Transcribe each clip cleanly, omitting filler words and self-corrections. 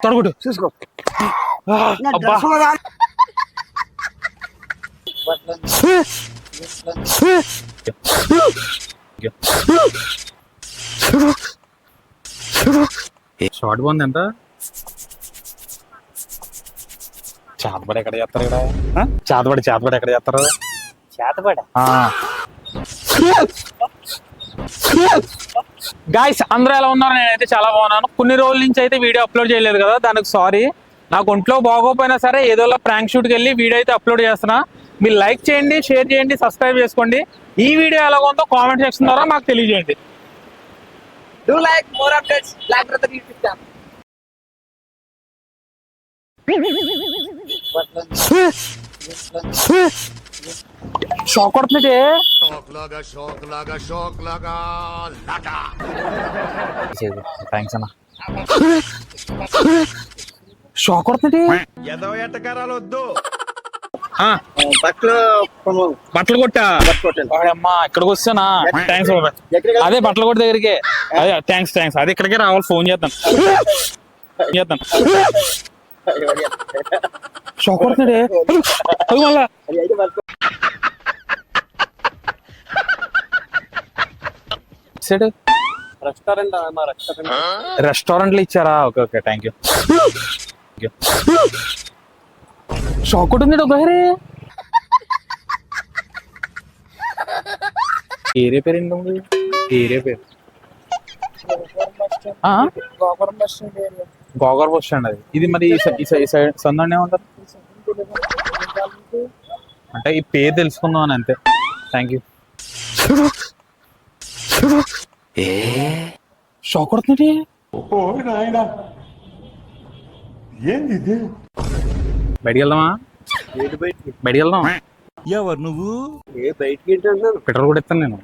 తొడగొట్టు చూసుకో. అబ్బా షార్ట్ బాగుంది ఎంత చేతబడి ఎక్కడ చేస్తారు ఇక్కడ చేతబడి ఎక్కడ చేస్తారు చేతపడ గాయ్స్ అందరూ ఎలా ఉన్నారు? నేనైతే చాలా బాగున్నాను. కొన్ని రోజుల నుంచి అయితే వీడియో అప్లోడ్ చేయలేదు కదా, దానికి సారీ. నాకు ఒంట్లో బాగోపోయినా సరే ఏదోలా ప్రాంక్ షూట్కి వెళ్ళి వీడియో అయితే అప్లోడ్ చేస్తున్నా. మీరు లైక్ చేయండి, షేర్ చేయండి, సబ్స్క్రైబ్ చేసుకోండి. ఈ వీడియో ఎలా ఉందో కామెంట్ సెక్షన్ ద్వారా మాకు తెలియజేయండి. Do like more updates block brother YouTube channel. Shock కొడుతుంటే థ్యాంక్స్ అన్న. షాక్ కొడుతుంటే బట్టలు కొట్టా అమ్మా ఇక్కడికి వస్తానా? థ్యాంక్స్ బాబాయ్. అదే బట్టలు కొట్ట దగ్గరికి. అదే థ్యాంక్స్ అదే ఇక్కడికే రావాలి. ఫోన్ చేద్దాం. షాక్ కొడుతుంటే మళ్ళా రెస్టారెంట్లు ఇచ్చారా? Okay okay thank you. Shock కొట్టింది ఒకసారి. ఏరే పేరు ఏంటి? ఏరే పేరు గోగర్ బస్ స్టాండ్. అది ఇది మరి ఈ సైడ్ సందండి ఏమంటారు అంటే ఈ పేరు తెలుసుకుందాం అని అంతే. Thank you. షాక్ కొడుతుంది. బయటికి వెళ్దామా? బయటికి వెళ్దాం. ఎవరు నువ్వు? బయటికి ఏంటి అంటున్నాను. పెట్రోల్ కూడా ఇస్తాను నేను.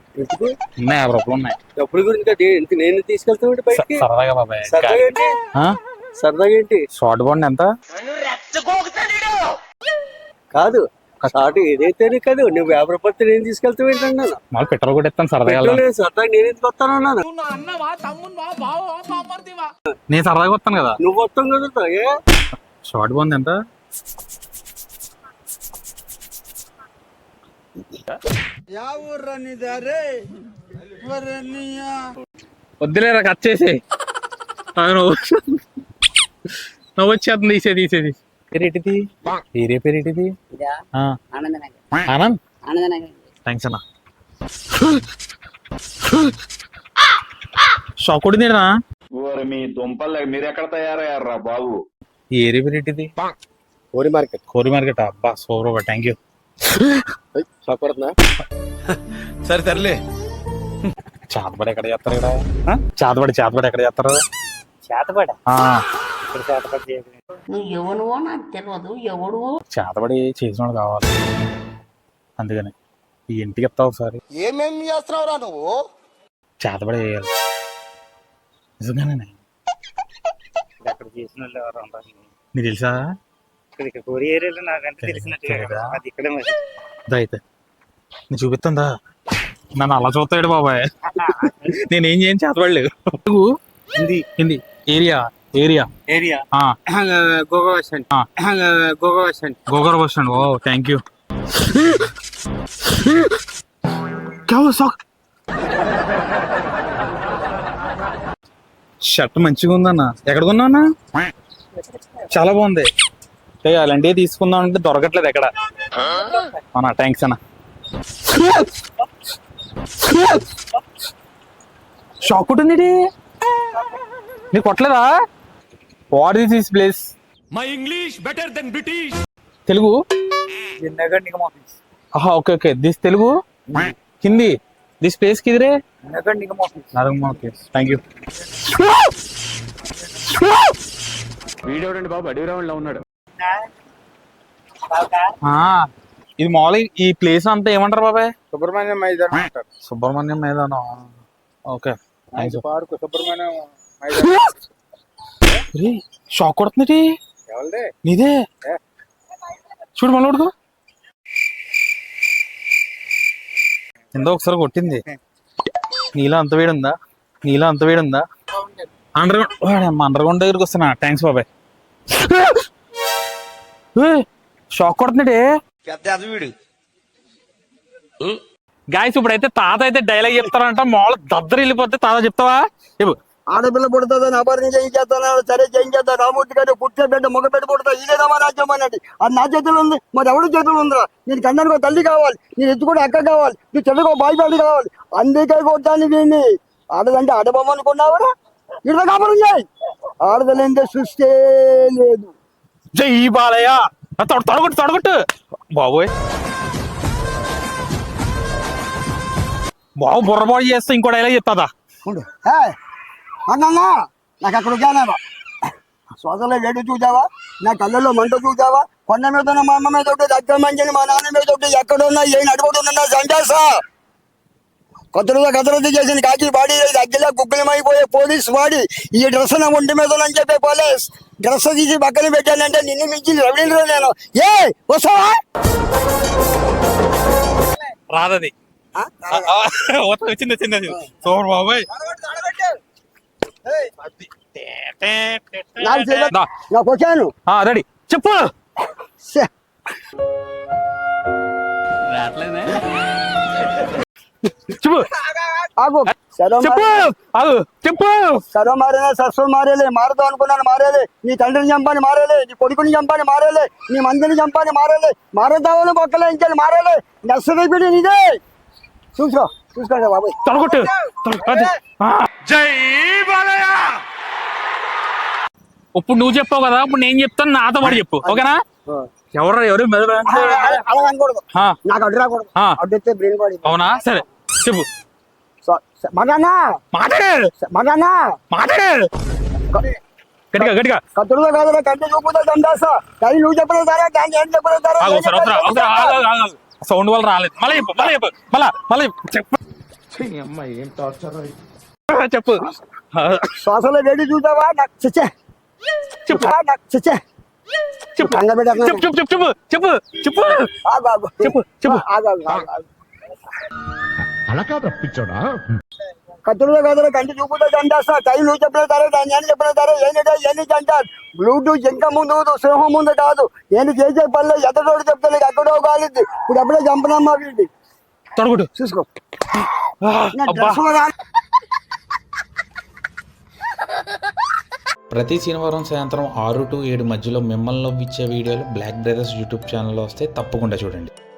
ఉన్నాయి 50 రూపాయలు ఉన్నాయి. డబ్బుల గురించి నేను తీసుకెళ్తాను బయటికి. సరదాగా బాబాయ్. సరదాగా ఏంటి? షార్ట్ బాండ్ ఎంత కాదు షార్ట్ ఏదైతే కాదు. నువ్వు 50 రూపాయలు నేను తీసుకెళ్తావు ఏంటన్నాను. మళ్ళీ పెట్రోల్ కూడా ఇస్తాను. సరదాగా సరదాగా నేను ఎందుకు వస్తాను అన్నాను. నేను సరదాగా వస్తాను కదా. నువ్వు వస్తాం కదా. షార్ట్ బాండ్ ఎంత? వద్దులేరా కట్ చేసి నువ్వు వచ్చేస్తుంది. తీసేది పేరేటిది? ఏరే పేరేటిది? ఆనంద్. థ్యాంక్స్ అన్న. షాక్ కొట్టిందేనా? మీ దుంపలు మీరు ఎక్కడ తయారయ్యారా బాబు? ఏరే పేరేటిది? కోరి మార్కెట్. అబ్బా సూపర్. Thank you. షాక్ కొడుతున్నా. సరే తరలే. చేతబడి ఎక్కడ చేస్తారు ఇక్కడ? చేతబడి ఎక్కడ చేస్తారు? చేతపడ చేతబడి చేసిన కావాలి. అందుకని ఈ ఇంటికి ఇస్తావు ఒకసారి. ఏమేం చేస్తున్నావురా నువ్వు? చేతబడి చేయాలి నిజంగానే. అక్కడ చేసిన వాళ్ళు ఎవరు ఉంటారు? నీకు తెలుసా? కోరి ఏరియాలో నాకంటే తెలిసినట్టు అది ఇక్కడే మరి. అయితే నేను చూపిస్తుందా? నన్ను అలా చూస్తాడు బాబాయ్. నేనేం చేయను. చేతబడలేదు. హిందీ ఏరియా గోగర్ bus stand. Oh thank you. Shirt మంచిగా ఉందన్న. ఎక్కడ కొన్నా? చాలా బాగుంది. అలాంటివి తీసుకుందాం అంటే దొరకట్లేదు ఎక్కడ. అవునా? థ్యాంక్స్ అన్న. షాక్ ఉంటుంది. నీకు కొట్టలేదా? What is this place? My English better than British. Telugu? Okay okay. This Telugu. Hindi. This place కిదిరే? Thank you. వీడియో బాబు అడిగిరావులో ఉన్నాడు. ఇది మామూలుగా ఈ ప్లేస్ అంతా ఏమంటారు బాబాయ్? సుబ్రహ్మణ్యం మైదానం. ఓకే. షాక్ కొడుతుంది. నీదే చూడు మళ్ళీ కొడుకు. ఎంతో ఒకసారి కొట్టింది. నీలో అంత వేడి ఉందా? అండర్ గ్రౌండ్ దగ్గరికి వస్తున్నా. థ్యాంక్స్ బాబాయ్. షాక్ కొడుతున్నాడే పెద్ద వీడు గాయస్. ఇప్పుడైతే తాత అయితే డైలాగ్ చెప్తారంట, మామూలు దద్దరు వెళ్ళిపోతే తాత చెప్తావా చెప్పు. ఆడపిల్ల పుడుతుందని అపహరణ చేయించేస్తాను, సరే చేయించేస్తా, రామూర్తి గారు పుట్టే బిడ్డ మగ బిడ్డ పుడతా, ఇదేదమ్మా రాజ్యం అన్నది. అది నా చేతులు ఉంది, మరి ఎవరి చేతులు ఉందిరా? నేను కన్నానికి తల్లి కావాలి, నేను ఎత్తుకుని అక్క కావాలి, నీ చెల్లికి బాయ్ బాడీ కావాలి. అందుకే కొట్టాను దీన్ని. ఆడదంటే ఆడబొమ్మ అనుకున్నావరా? ఇళ్ళ కాపురం చేయి. ఆడదలేందే సృష్టి లేదు. జై బాలయ్య. తొడగొట్టు తొడగొట్టు బాబోయ్. బాబు బుర్రబాటు చేస్తే ఇంకో డైలాగ్ చెప్తాదా? అన్నా నాకు అక్కడ జానావా? శ్వాసలో వేడి చూసావా? నా కళ్ళల్లో మంట చూసావా? కొండ మీద ఉన్న మా అమ్మ మీద ఒకటి, దగ్గర మంచిని మా నాన్న మీద ఒకటి, ఎక్కడున్నా ఏం అడుగుతున్నా సంజాసా. కొత్తగా కదరద్దు చేసిన కాకి బాడీ, అగ్గిలా గుగ్గులమైపోయే పోలీస్ వాడి, ఈ డ్రెస్ నా ఒంటి మీద అని చెప్పే పోలీస్ డ్రెస్ తీసి పక్కన పెట్టానంటే నిన్ను మించి రవింద్ర నేను. ఏ వస్తావా? రాదది వచ్చింది వచ్చింది సూపర్ బాబాయ్. నాకు వచ్చాను రెడీ చెప్పు. చెప్పు ఆగు చెప్పు ఆగు చెప్పు. సరో మారేలే, సరస్సు మారేలే, మారదాం అనుకున్నాను మారేలే, నీ తండ్రిని చంపాని మారేలే, నీ కొడుకుని చంపాని మారేలే, నీ మందిని చంపాని మారేలే, మారదామని మొక్కలే ఇంకేది మారేలే. నర్సరీ నీదే. చూసుకోండి బాబాయ్. తొడగొట్టు. జై బాలయ్య. ఇప్పుడు నువ్వు చెప్పావు కదా, ఇప్పుడు నేను చెప్తాను, నాతో పాటు చెప్పు ఓకేనా? ఎవరు అలా అనకూడదు, నాకు అడ్డు రాకూడదు. అడ్డు వస్తే బ్రెయిన్ బాడీ. అవునా? సరే చెప్పు. మగానా మాట్లాడు మగానా మాట్లాడు గట్టిగా గట్టిగా. కత్తులుగా కాదు, కంటి చూపుతా చంపేస్తా. కానీ నువ్వు చెప్పలేదు సారా, కానీ ఏం చెప్పలేదు సారా. సౌండ్ వల్ల రాలేదు. మళ్ళీ చెప్పు మళ్ళీ చెప్పు మళ్ళీ చెప్పు చెప్పు. శ్వాసలో వేడి చూసావా? నాకు చిచ్చే చెప్పు నాకు చిచ్చే చెప్పు చెప్పు చెప్పు చెప్పు చెప్పు చెప్పు చెప్పు చెప్పు. అలా కాదు తప్పించాడా? కత్తులుగా కాదు, కంటి చూపుతా చంపేస్తా. కానీ నువ్వు చెప్పలేదు సారా, కానీ నేను చెప్పలేదు సారా. ఏంటి అంటారు? బ్లూటూత్ ఇంకా ముందు సింహం ముందు కాదు. నేను చేసే పనిలో ఎదడోడు చెప్తాను, ఎక్కడో కాలేదు. ఇప్పుడు ఎప్పుడో చంపనమ్మా వీడి. తొడగొట్టు చూసుకో. ప్రతి శనివారం సాయంత్రం 6 to 7 మధ్యలో మిమ్మల్ని నవ్విచ్చే వీడియోలు బ్లాక్ బ్రదర్స్ యూట్యూబ్ ఛానల్లో వస్తే తప్పకుండా చూడండి.